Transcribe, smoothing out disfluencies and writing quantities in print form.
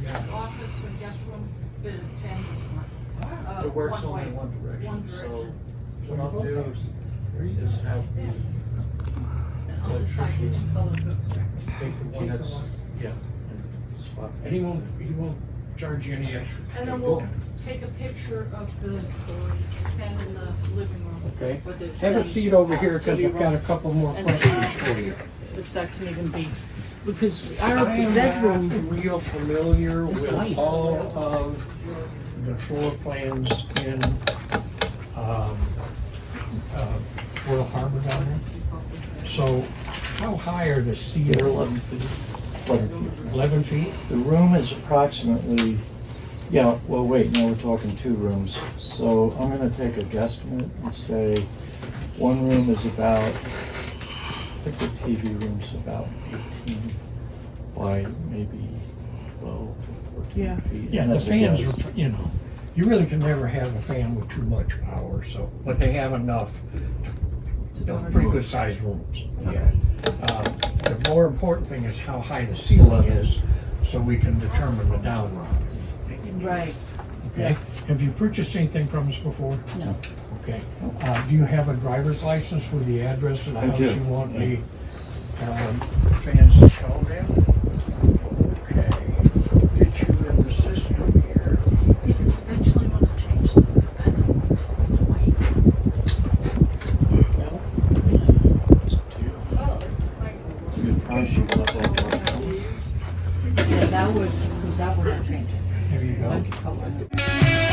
is his office, the guest room, the fan is one. It works one only way, in one direction, one so direction. what I'll do is have the I'll decide which color goes there. take the one that's, yeah, and swap. And he won't charge you any extra. And then we'll take a picture of the fan in the living room. Okay. with the Have a fan, seat over here because TV I've got a room, couple more and questions see for you. if that can even be, because our I am bedroom, not real familiar with all of the floor plans in Pearl Harbor down there. So how high are the They're ceilings? 11 feet. 11 feet. 11 feet? The room is approximately, yeah, well, wait, no, we're talking 2 rooms. So I'm gonna take a guesstimate and say one room is about, I think the TV room's about 18 by maybe 12 or 14 Yeah. feet. Yeah, And the that's a fans guess. are, you really can never have a fan with too much power, so, but they have enough, pretty good sized rooms. Yeah. The more important thing is how high the ceiling is, so we can determine the down run. right, Okay? Have you purchased anything from us before? no. Okay. Do you have a driver's license with the address of the I house do, you want the yeah. fans installed in? Okay, so we'll get you in the system here. You eventually want to change the bedroom to white. Oh, it's like. It's a good price, you got that for Yeah, that would, because that would not change it. There you go. Like color.